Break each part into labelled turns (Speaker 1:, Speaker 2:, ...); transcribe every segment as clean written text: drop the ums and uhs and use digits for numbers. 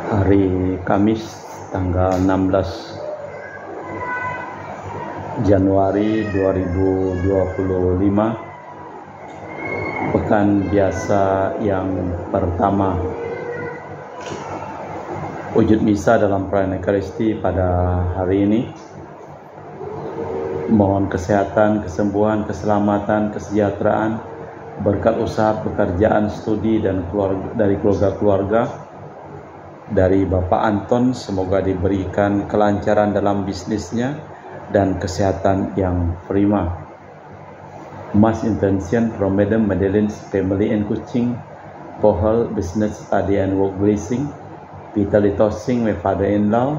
Speaker 1: Hari Kamis tanggal 16 Januari 2025, pekan biasa yang pertama. Wujud misa dalam perayaan Ekaristi pada hari ini. Mohon kesehatan, kesembuhan, keselamatan, kesejahteraan, berkat usaha, pekerjaan, studi dan dari keluarga-keluarga. Dari Bapak Anton, semoga diberikan kelancaran dalam bisnisnya dan kesehatan yang prima. Mass intention from Madam Madeline's family and Kuching for her business, study and work blessing. Peter Litosing, my father-in-law.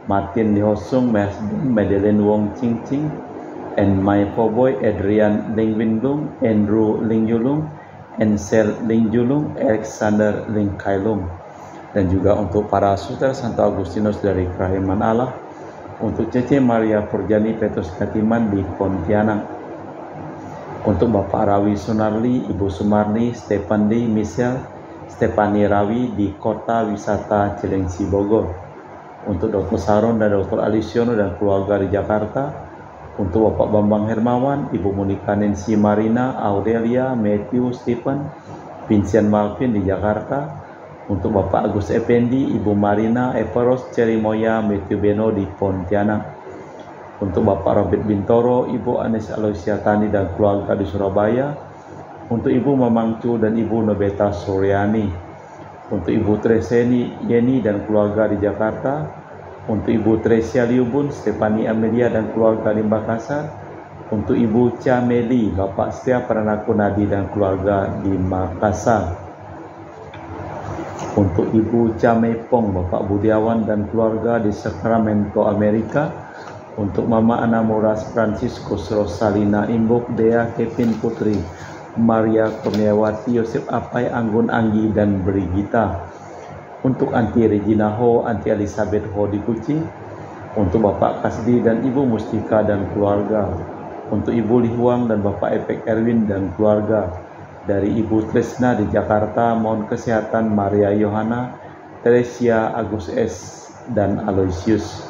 Speaker 1: Martin Lihosung, my husband, Madeline Wong Ching Ching. And my poor boy Adrian Ling Winlung, Andrew Ling Yulung, Ansel Ling Julung, Alexander Ling Kailung. Dan juga untuk para saudara Santo Agustinus dari Kerahiman Allah, untuk Cece Maria Purjani Petrus Katiman di Pontianak, untuk Bapak Rawi Sunarli, Ibu Sumarni, Stefan Lee, Michelle, Stefani Rawi di Kota Wisata Cilengsi Bogor, untuk Dr. Saron dan Dr. Alisiono dan keluarga di Jakarta, untuk Bapak Bambang Hermawan, Ibu Monika Nancy Marina, Aurelia, Matthew, Stephen, Vincent Malvin di Jakarta, untuk Bapak Agus Effendi, Ibu Marina, Eperos, Cerimoya, Matthew Beno di Pontianak, untuk Bapak Robert Bintoro, Ibu Anes Aloysia Tani dan keluarga di Surabaya, untuk Ibu Mamangcu dan Ibu Nobeta Suryani, untuk Ibu Treseni Yeni dan keluarga di Jakarta, untuk Ibu Tresia Liubun, Stefani Amelia dan keluarga di Makassar, untuk Ibu Cameli, Bapak Setia Pranakunadi dan keluarga di Makassar, untuk Ibu Camepong, Bapak Budiawan dan keluarga di Sacramento, Amerika, untuk Mama Anamoras Franciscus Rosalina Imbok, Dea Kevin Putri, Maria Kurniawati, Yosef Apai, Anggun Anggi dan Brigita, untuk Anti Regina Ho, Anti Elizabeth Ho di Kucing, untuk Bapak Kasdi dan Ibu Mustika dan keluarga, untuk Ibu Lihuang dan Bapak Epek Erwin dan keluarga. Dari Ibu Tresna di Jakarta, mohon kesehatan Maria Yohana, Teresia, Agus S. dan Aloysius.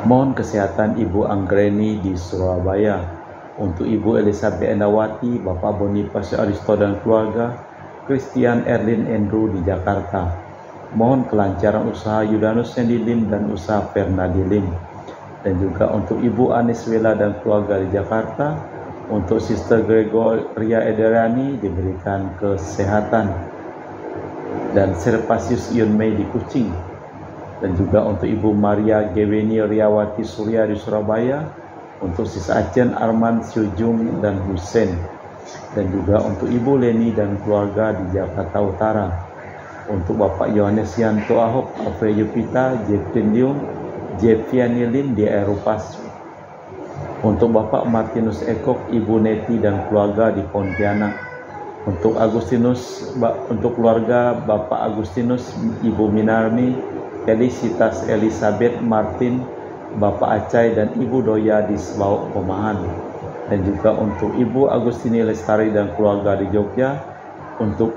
Speaker 1: Mohon kesehatan Ibu Anggreni di Surabaya, untuk Ibu Elizabeth Endawati, Bapak Boniface Aristo dan keluarga, Christian Erlin Andrew di Jakarta. Mohon kelancaran usaha Yudanus Sendilim dan usaha Fernadilim. Dan juga untuk Ibu Aniswela dan keluarga di Jakarta, untuk Sister Gregoria Ederani diberikan kesehatan, dan Serpasius Yunmei di Kucing, dan juga untuk Ibu Maria Geweni Riawati Surya di Surabaya, untuk Sis Acen Arman Syujung dan Hussein, dan juga untuk Ibu Leni dan keluarga di Jakarta Utara, untuk Bapak Yohanes Yanto Ahok, Alfred Yupita, Jepin Liung, Jepiani Lin di Eropas, untuk Bapak Martinus Ekok, Ibu Neti dan keluarga di Pontianak, untuk Agustinus, untuk keluarga Bapak Agustinus, Ibu Minarmi, Felicitas Elizabeth Martin, Bapak Acai dan Ibu Doya di Sebau Pemahan, dan juga untuk Ibu Agustini Lestari dan keluarga di Jogja, untuk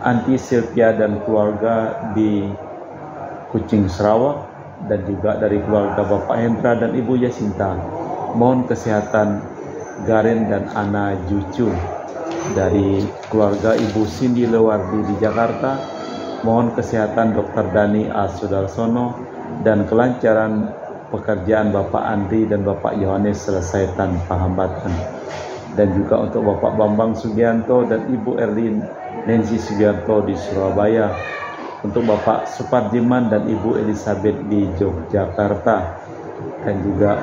Speaker 1: Anti Sylvia dan keluarga di Kucing Sarawak, dan juga dari keluarga Bapak Hendra dan Ibu Yasinta. Mohon kesehatan Garen dan Ana Jucu. Dari keluarga Ibu Cindy Lewardi di Jakarta, mohon kesehatan Dr. Dani A. Sudarsono dan kelancaran pekerjaan Bapak Andri dan Bapak Yohanes selesai tanpa hambatan. Dan juga untuk Bapak Bambang Sugianto dan Ibu Erlin Nancy Sugianto di Surabaya, untuk Bapak Suparjiman dan Ibu Elizabeth di Yogyakarta, dan juga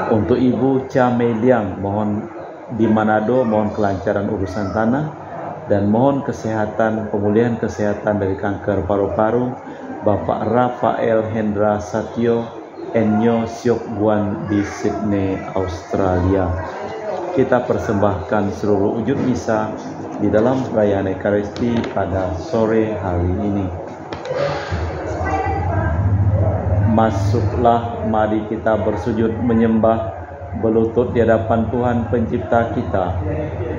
Speaker 1: untuk Ibu Cameliang mohon di Manado, mohon kelancaran urusan tanah, dan mohon kesehatan, pemulihan kesehatan dari kanker paru-paru Bapak Rafael Hendra Satyo Enyo Siok Buan di Sydney, Australia. Kita persembahkan seluruh wujud misa di dalam perayaan Ekaristi pada sore hari ini. Masuklah, mari kita bersujud menyembah, berlutut di hadapan Tuhan pencipta kita.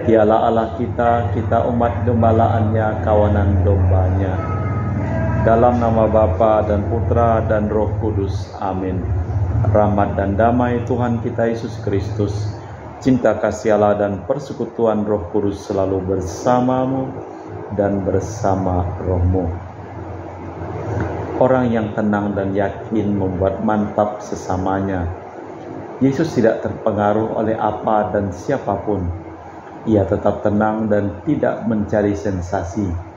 Speaker 1: Dialah Allah kita, kita umat gembalaannya, kawanan dombanya. Dalam nama Bapa dan Putra dan Roh Kudus. Amin. Rahmat dan damai Tuhan kita Yesus Kristus, cinta kasih Allah dan persekutuan Roh Kudus selalu bersamamu dan bersama rohmu. Orang yang tenang dan yakin membuat mantap sesamanya. Yesus tidak terpengaruh oleh apa dan siapapun. Ia tetap tenang dan tidak mencari sensasi.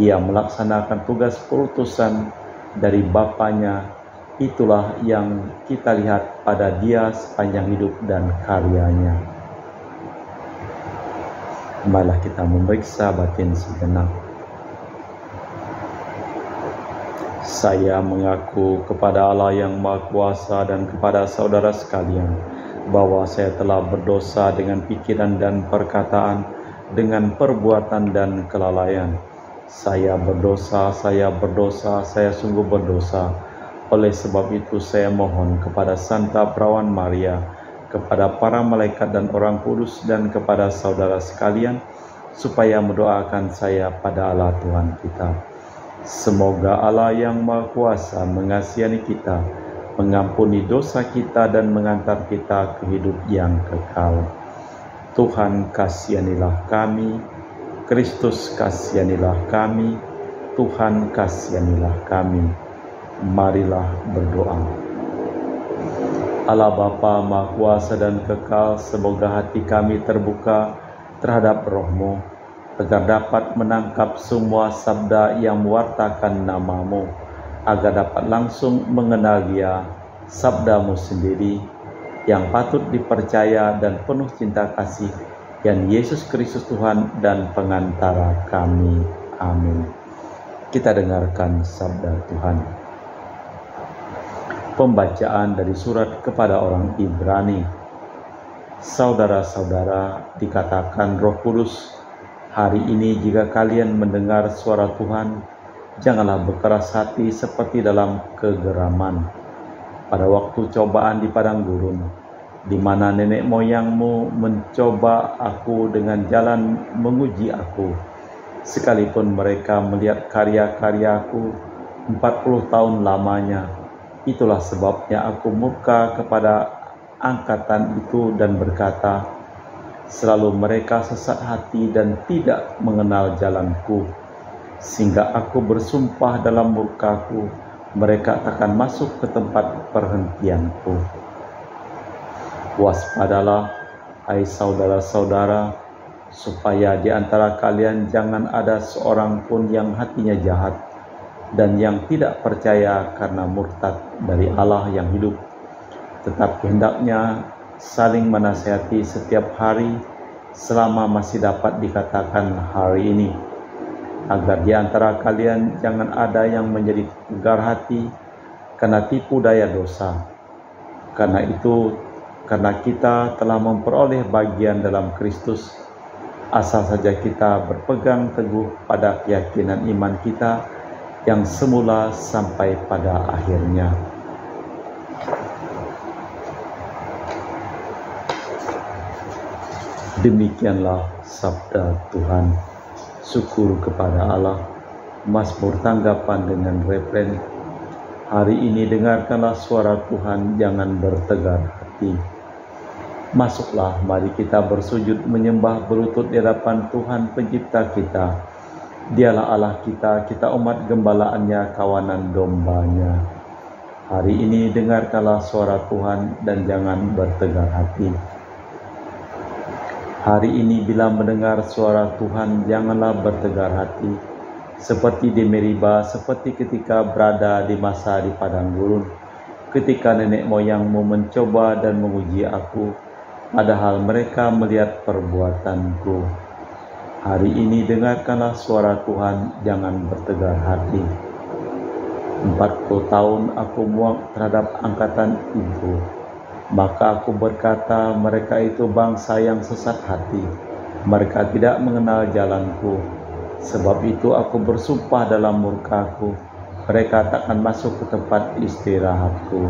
Speaker 1: Ia melaksanakan tugas perutusan dari Bapanya. Itulah yang kita lihat pada Dia sepanjang hidup dan karyanya. Marilah kita memeriksa batin sejenak. Saya mengaku kepada Allah yang Maha Kuasa dan kepada saudara sekalian bahwa saya telah berdosa dengan pikiran dan perkataan, dengan perbuatan dan kelalaian. Saya berdosa, saya sungguh berdosa. Oleh sebab itu saya mohon kepada Santa Perawan Maria, kepada para malaikat dan orang kudus, dan kepada saudara sekalian, supaya mendoakan saya pada Allah Tuhan kita. Semoga Allah yang Maha Kuasa mengasihani kita, mengampuni dosa kita, dan mengantar kita ke hidup yang kekal. Tuhan kasihanilah kami, Kristus kasihanilah kami, Tuhan kasihanilah kami. Marilah berdoa. Allah Bapa Maha Kuasa dan kekal, semoga hati kami terbuka terhadap Roh-Mu, agar dapat menangkap semua sabda yang mewartakan nama-Mu, agar dapat langsung mengenal Dia, sabda-Mu sendiri, yang patut dipercaya dan penuh cinta kasih, yang Yesus Kristus Tuhan dan pengantara kami. Amin. Kita dengarkan sabda Tuhan. Pembacaan dari surat kepada orang Ibrani. Saudara-saudara, dikatakan Roh Kudus, hari ini jika kalian mendengar suara Tuhan, janganlah berkeras hati seperti dalam kegeraman pada waktu cobaan di padang gurun, di mana nenek moyangmu mencoba aku dengan jalan menguji aku, sekalipun mereka melihat karya-karyaku 40 tahun lamanya. Itulah sebabnya aku murka kepada angkatan itu dan berkata, selalu mereka sesat hati dan tidak mengenal jalanku, sehingga aku bersumpah dalam murkaku, mereka takkan masuk ke tempat perhentianku. Waspadalah, hai saudara-saudara, supaya di antara kalian jangan ada seorang pun yang hatinya jahat dan yang tidak percaya karena murtad dari Allah yang hidup. Tetapi hendaknya saling menasihati setiap hari selama masih dapat dikatakan hari ini, agar di antara kalian jangan ada yang menjadi tegar hati karena tipu daya dosa. Karena kita telah memperoleh bagian dalam Kristus, asal saja kita berpegang teguh pada keyakinan iman kita yang semula sampai pada akhirnya. Demikianlah sabda Tuhan. Syukur kepada Allah. Mazmur tanggapan dengan refren. Hari ini dengarkanlah suara Tuhan, jangan bertegar hati. Masuklah, mari kita bersujud menyembah berlutut di hadapan Tuhan pencipta kita. Dialah Allah kita, kita umat gembalaannya, kawanan dombanya. Hari ini dengarkanlah suara Tuhan dan jangan bertegar hati. Hari ini bila mendengar suara Tuhan, janganlah bertegar hati, seperti di Meriba, seperti ketika berada di masa di padang gurun, ketika nenek moyangmu mencoba dan menguji aku, padahal mereka melihat perbuatanku. Hari ini dengarkanlah suara Tuhan, jangan bertegar hati. 40 tahun aku muak terhadap angkatan itu. Maka aku berkata, mereka itu bangsa yang sesat hati. Mereka tidak mengenal jalanku. Sebab itu aku bersumpah dalam murkaku, mereka takkan masuk ke tempat istirahatku.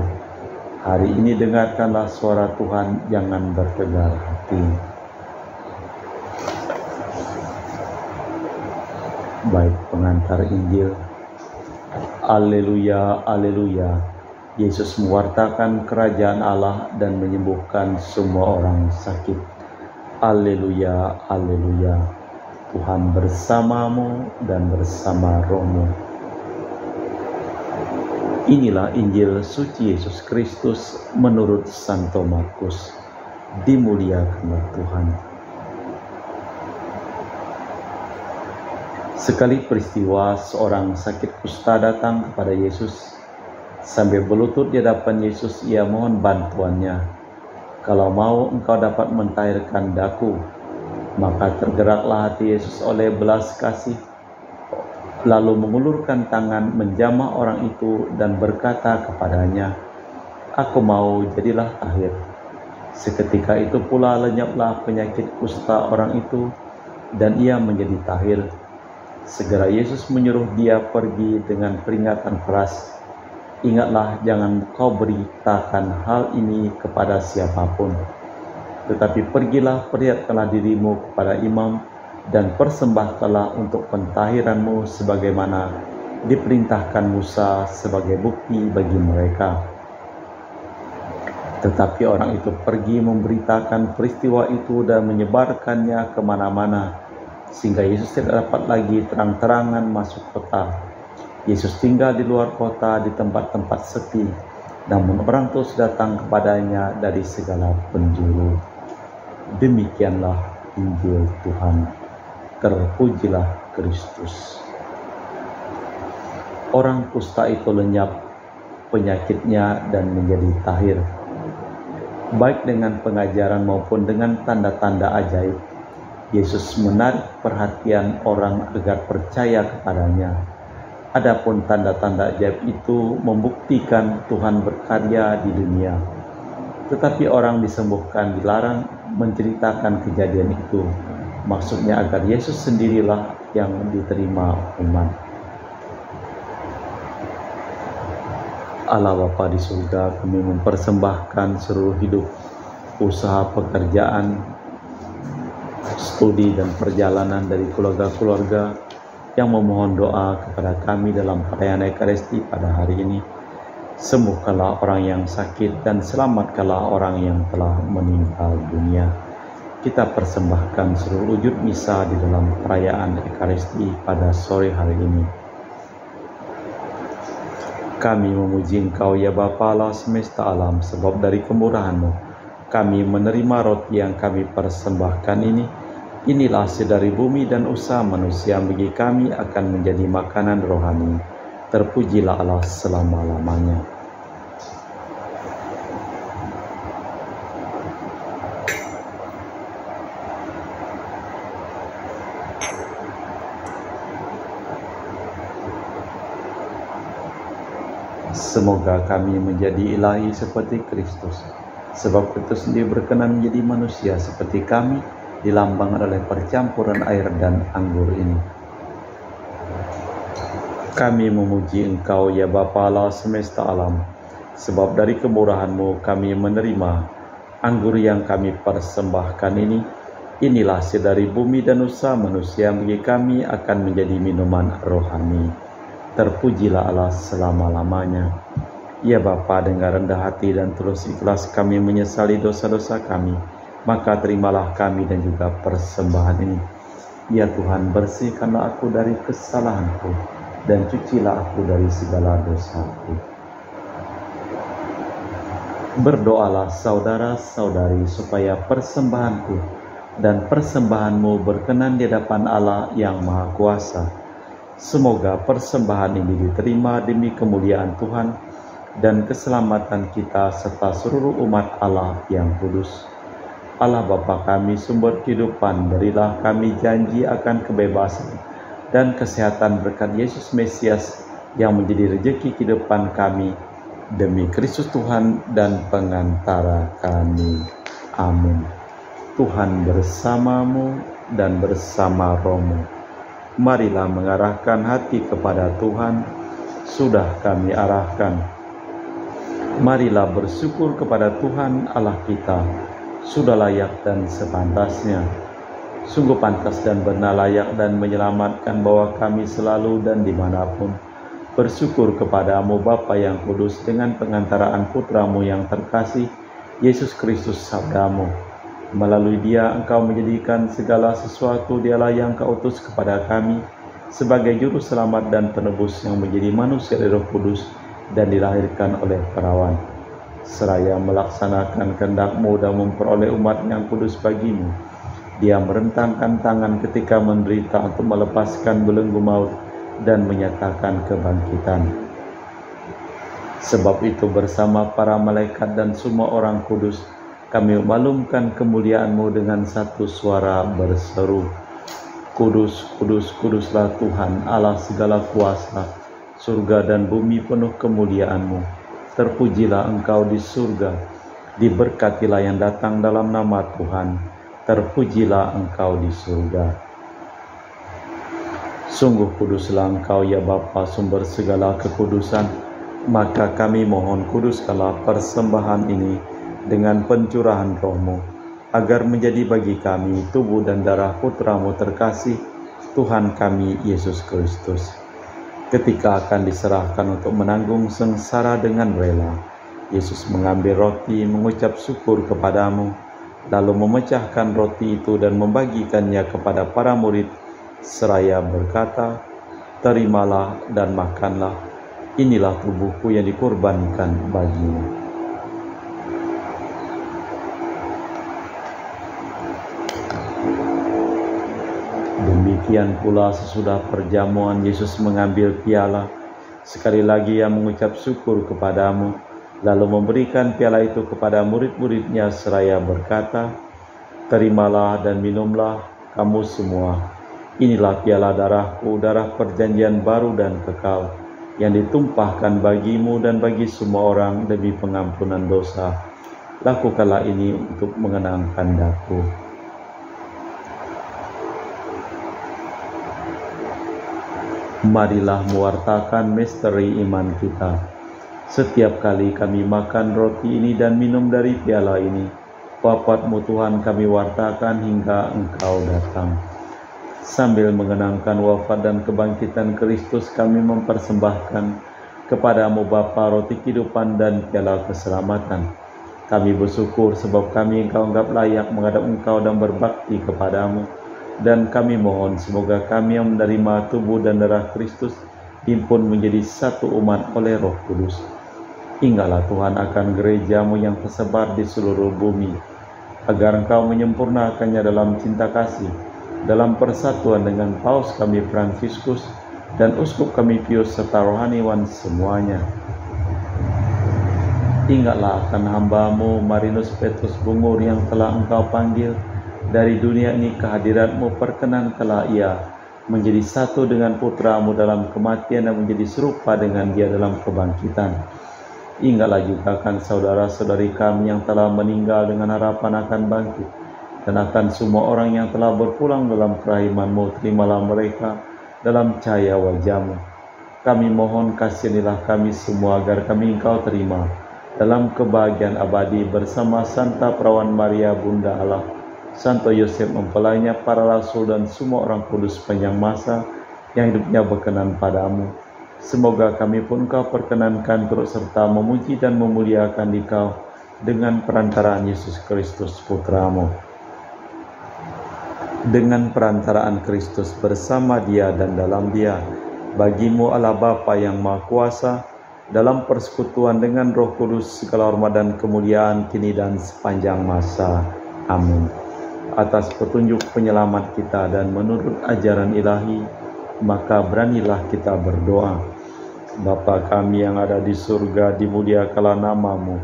Speaker 1: Hari ini dengarkanlah suara Tuhan, jangan bertegar hati. Baik pengantar Injil, Haleluya, haleluya. Yesus mewartakan kerajaan Allah dan menyembuhkan semua orang sakit. Haleluya, haleluya. Tuhan bersamamu dan bersama rohmu. Inilah Injil suci Yesus Kristus menurut Santo Markus. Dimuliakanlah Tuhan. Sekali peristiwa, seorang sakit kusta datang kepada Yesus. Sambil berlutut di hadapan Yesus, ia mohon bantuannya. Kalau mau engkau dapat mentahirkan daku. Maka tergeraklah hati Yesus oleh belas kasih, lalu mengulurkan tangan menjamah orang itu dan berkata kepadanya, "Aku mau, jadilah tahir." Seketika itu pula lenyaplah penyakit kusta orang itu dan ia menjadi tahir. Segera Yesus menyuruh dia pergi dengan peringatan keras, "Ingatlah, jangan kau beritakan hal ini kepada siapapun. Tetapi pergilah, perlihatkanlah dirimu kepada imam dan persembahkanlah untuk pentahiranmu sebagaimana diperintahkan Musa sebagai bukti bagi mereka." Tetapi orang itu pergi memberitakan peristiwa itu dan menyebarkannya kemana-mana, sehingga Yesus tidak dapat lagi terang-terangan masuk kota. Yesus tinggal di luar kota di tempat-tempat sepi, namun orang terus datang kepadanya dari segala penjuru. Demikianlah Injil Tuhan. Terpujilah Kristus. Orang kusta itu lenyap penyakitnya dan menjadi tahir. Baik dengan pengajaran maupun dengan tanda-tanda ajaib, Yesus menarik perhatian orang agar percaya kepadanya. Adapun tanda-tanda ajaib itu membuktikan Tuhan berkarya di dunia. Tetapi orang disembuhkan dilarang menceritakan kejadian itu. Maksudnya agar Yesus sendirilah yang diterima umat. Allah Bapa di surga, kami mempersembahkan seluruh hidup, usaha, pekerjaan, studi dan perjalanan dari keluarga-keluarga yang memohon doa kepada kami dalam perayaan Ekaristi pada hari ini. Sembuhkanlah orang yang sakit dan selamatkanlah orang yang telah meninggal dunia. Kita persembahkan seluruh wujud misa di dalam perayaan Ekaristi pada sore hari ini. Kami memuji Engkau ya Bapa Allah semesta alam, sebab dari kemurahan-Mu kami menerima roti yang kami persembahkan ini. Inilah hasil dari bumi dan usaha manusia, bagi kami akan menjadi makanan rohani. Terpujilah Allah selama-lamanya. Semoga kami menjadi ilahi seperti Kristus, sebab Kristus sendiri berkenan menjadi manusia seperti kami, dilambangkan oleh percampuran air dan anggur ini. Kami memuji Engkau ya Bapa Allah semesta alam, sebab dari kemurahan-Mu kami menerima anggur yang kami persembahkan ini. Inilah hasil dari bumi dan usaha manusia, bagi kami akan menjadi minuman rohani. Terpujilah Allah selama-lamanya. Ya Bapa, dengan rendah hati dan tulus ikhlas kami menyesali dosa-dosa kami, maka terimalah kami dan juga persembahan ini. Ya Tuhan, bersihkanlah aku dari kesalahanku dan cucilah aku dari segala dosaku. Berdoalah saudara-saudari supaya persembahanku dan persembahanmu berkenan di hadapan Allah yang Maha Kuasa. Semoga persembahan ini diterima demi kemuliaan Tuhan dan keselamatan kita serta seluruh umat Allah yang kudus. Allah Bapa kami, sumber kehidupan, berilah kami janji akan kebebasan dan kesehatan berkat Yesus Mesias yang menjadi rejeki kehidupan kami, demi Kristus Tuhan dan pengantara kami. Amin. Tuhan bersamamu dan bersama rohmu. Marilah mengarahkan hati kepada Tuhan, sudah kami arahkan. Marilah bersyukur kepada Tuhan Allah kita, sudah layak dan sepantasnya. Sungguh pantas dan benar, layak dan menyelamatkan bahwa kami selalu dan dimanapun Bersyukur kepadamu Bapa yang kudus dengan pengantaraan putramu yang terkasih, Yesus Kristus sabdamu. Melalui dia engkau menjadikan segala sesuatu, dialah yang kau utus kepada kami sebagai juru selamat dan penebus yang menjadi manusia dari Roh Kudus dan dilahirkan oleh perawan. Seraya melaksanakan kehendak-Mu dan memperoleh umat yang kudus bagimu, dia merentangkan tangan ketika menderita untuk melepaskan belenggu maut dan menyatakan kebangkitan. Sebab itu bersama para malaikat dan semua orang kudus, kami memaklumkan kemuliaan-Mu dengan satu suara berseru, Kudus, kudus, kuduslah Tuhan Allah segala kuasa, surga dan bumi penuh kemuliaan-Mu. Terpujilah Engkau di surga, diberkatilah yang datang dalam nama Tuhan, terpujilah Engkau di surga. Sungguh kuduslah Engkau ya Bapa, sumber segala kekudusan, maka kami mohon kuduskanlah persembahan ini dengan pencurahan Roh-Mu, agar menjadi bagi kami tubuh dan darah Putra-Mu terkasih, Tuhan kami Yesus Kristus. Ketika akan diserahkan untuk menanggung sengsara dengan rela, Yesus mengambil roti, mengucap syukur kepadamu, lalu memecahkan roti itu dan membagikannya kepada para murid, seraya berkata, terimalah dan makanlah, inilah tubuhku yang dikorbankan bagimu. Demikian pula sesudah perjamuan Yesus mengambil piala, sekali lagi ia mengucap syukur kepadamu, lalu memberikan piala itu kepada murid-muridnya seraya berkata, terimalah dan minumlah kamu semua, inilah piala darahku, darah perjanjian baru dan kekal, yang ditumpahkan bagimu dan bagi semua orang demi pengampunan dosa. Lakukanlah ini untuk mengenangkan daku. Marilah mewartakan misteri iman kita. Setiap kali kami makan roti ini dan minum dari piala ini, wafat-Mu Tuhan kami wartakan hingga Engkau datang. Sambil mengenangkan wafat dan kebangkitan Kristus, kami mempersembahkan kepadamu Bapa roti kehidupan dan piala keselamatan. Kami bersyukur sebab kami Engkau anggap layak menghadap Engkau dan berbakti kepadamu. Dan kami mohon semoga kami yang menerima tubuh dan darah Kristus himpun menjadi satu umat oleh Roh Kudus. Ingatlah Tuhan akan gereja-Mu yang tersebar di seluruh bumi, agar Engkau menyempurnakannya dalam cinta kasih, dalam persatuan dengan Paus kami Fransiskus dan Uskup kami Pius serta rohaniwan semuanya. Ingatlah akan hamba-Mu Marinus Petrus Bungur yang telah Engkau panggil dari dunia ini ke hadirat-Mu, perkenankanlah ia menjadi satu dengan Putra-Mu dalam kematian dan menjadi serupa dengan Dia dalam kebangkitan. Ingatlah juga akan saudara-saudari kami yang telah meninggal dengan harapan akan bangkit, dan akan semua orang yang telah berpulang dalam kerahiman-Mu, terimalah mereka dalam cahaya wajah-Mu. Kami mohon kasihanilah kami semua agar kami Engkau terima dalam kebahagiaan abadi bersama Santa Perawan Maria Bunda Allah, Santo Yosef mempelainya, para rasul dan semua orang kudus sepanjang masa yang hidupnya berkenan padamu. Semoga kami pun Kau perkenankan turut serta memuji dan memuliakan Dikau dengan perantaraan Yesus Kristus Putra-Mu. Dengan perantaraan Kristus bersama Dia dan dalam Dia, bagi-Mu Allah Bapa yang Maha Kuasa, dalam persekutuan dengan Roh Kudus, segala hormat dan kemuliaan kini dan sepanjang masa. Amin. Atas petunjuk penyelamat kita dan menurut ajaran ilahi, maka beranilah kita berdoa. Bapa kami yang ada di surga, dimuliakanlah nama-Mu,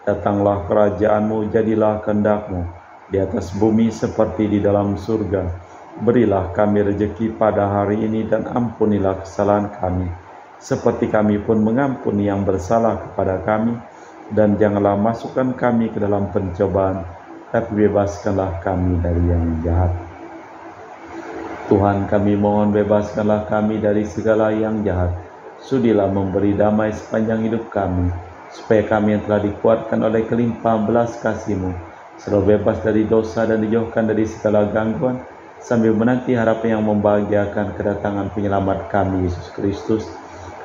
Speaker 1: datanglah kerajaan-Mu, jadilah kehendak-Mu di atas bumi seperti di dalam surga. Berilah kami rejeki pada hari ini dan ampunilah kesalahan kami, seperti kami pun mengampuni yang bersalah kepada kami, dan janganlah masukkan kami ke dalam pencobaan, tapi bebaskanlah kami dari yang jahat. Tuhan, kami mohon bebaskanlah kami dari segala yang jahat. Sudilah memberi damai sepanjang hidup kami, supaya kami yang telah dikuatkan oleh kelimpahan belas kasih-Mu selalu bebas dari dosa dan dijauhkan dari segala gangguan, sambil menanti harapan yang membahagiakan kedatangan penyelamat kami, Yesus Kristus.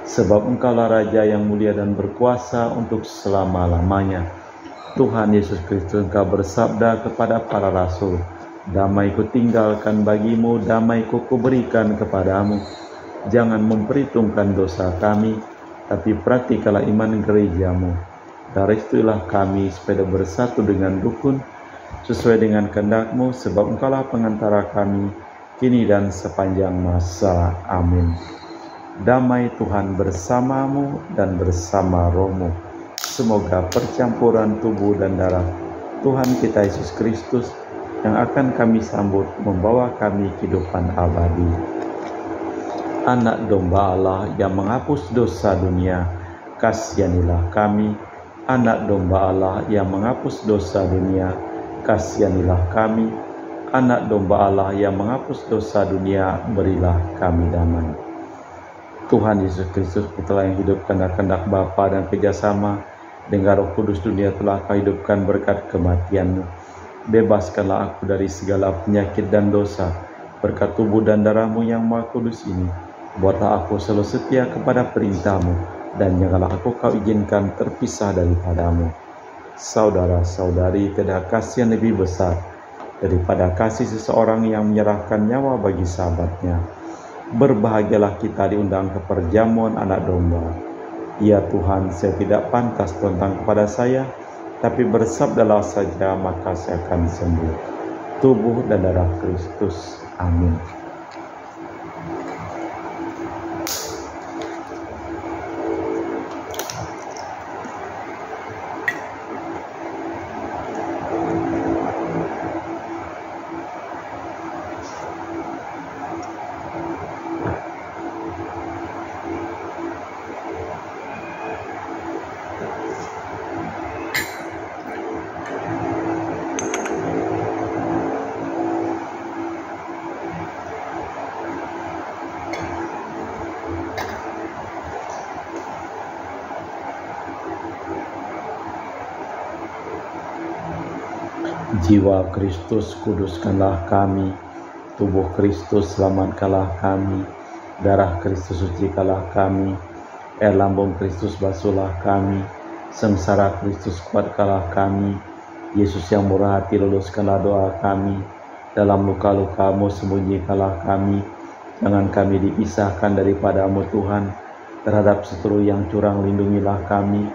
Speaker 1: Sebab Engkaulah Raja yang mulia dan berkuasa untuk selama-lamanya. Tuhan Yesus Kristus, Engkau bersabda kepada para rasul, damai ku tinggalkan bagimu, damai ku berikan kepadamu. Jangan memperhitungkan dosa kami, tapi praktiklah iman gerejamu. Dari situlah kami supaya bersatu dengan rukun, sesuai dengan kehendak-Mu, sebab Engkaulah pengantara kami, kini dan sepanjang masa. Amin. Damai Tuhan bersamamu dan bersama rohmu. Semoga percampuran tubuh dan darah Tuhan kita Yesus Kristus yang akan kami sambut membawa kami kehidupan abadi. Anak domba Allah yang menghapus dosa dunia, kasihanilah kami. Anak domba Allah yang menghapus dosa dunia, kasihanilah kami. Anak domba Allah yang menghapus dosa dunia, berilah kami damai. Tuhan Yesus Kristus, Putra yang hidupkan kehendak Bapa dan kerjasama dengan Roh Kudus, dunia telah Kau hidupkan berkat kematian-Mu. Bebaskanlah aku dari segala penyakit dan dosa berkat tubuh dan darah-Mu yang Maha Kudus ini. Buatlah aku selalu setia kepada perintah-Mu, dan janganlah aku Kau izinkan terpisah daripada-Mu. Saudara-saudari, tiada kasih yang lebih besar daripada kasih seseorang yang menyerahkan nyawa bagi sahabatnya. Berbahagialah kita diundang ke perjamuan anak domba. Ya Tuhan, saya tidak pantas tentang kepada saya, tapi bersabdalah saja maka saya akan sembuh. Tubuh dan darah Kristus. Amin. Jiwa Kristus, kuduskanlah kami. Tubuh Kristus, selamatkanlah kami. Darah Kristus, sucikanlah kami. Air lambung Kristus, basuhlah kami. Sengsara Kristus, kuatkanlah kami. Yesus yang murah hati, luluskanlah doa kami. Dalam luka-luka-Mu, sembunyikanlah kami. Jangan kami dipisahkan daripada-Mu Tuhan. Terhadap seteru yang curang, lindungilah kami.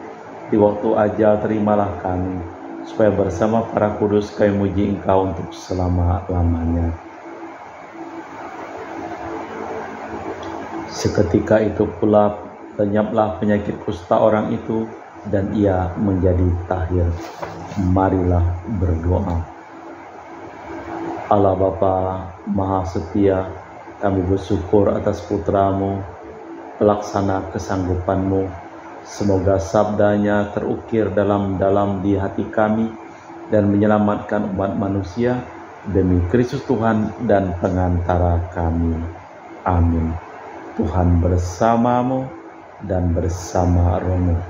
Speaker 1: Di waktu ajal, terimalah kami, supaya bersama para kudus kami muji Engkau untuk selama-lamanya. Seketika itu pula lenyaplah penyakit kusta orang itu, dan ia menjadi tahir. Marilah berdoa. Allah Bapa Maha Setia, kami bersyukur atas Putra-Mu, pelaksana kesanggupan-Mu. Semoga sabdanya terukir dalam di hati kami dan menyelamatkan umat manusia demi Kristus Tuhan dan pengantara kami. Amin. Tuhan bersamamu dan bersama rohmu.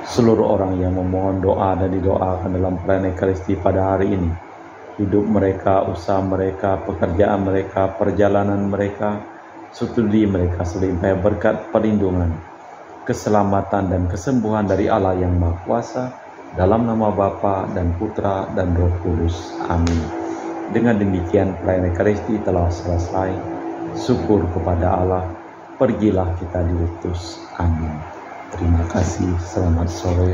Speaker 1: Seluruh orang yang memohon doa dan didoakan dalam perayaan Ekaristi pada hari ini, hidup mereka, usaha mereka, pekerjaan mereka, perjalanan mereka, studi mereka selimpah berkat perlindungan, keselamatan dan kesembuhan dari Allah yang Maha Kuasa, dalam nama Bapa dan Putra dan Roh Kudus. Amin. Dengan demikian perayaan Ekaristi telah selesai. Syukur kepada Allah. Pergilah kita diutus. Amin. Terima kasih. Selamat sore.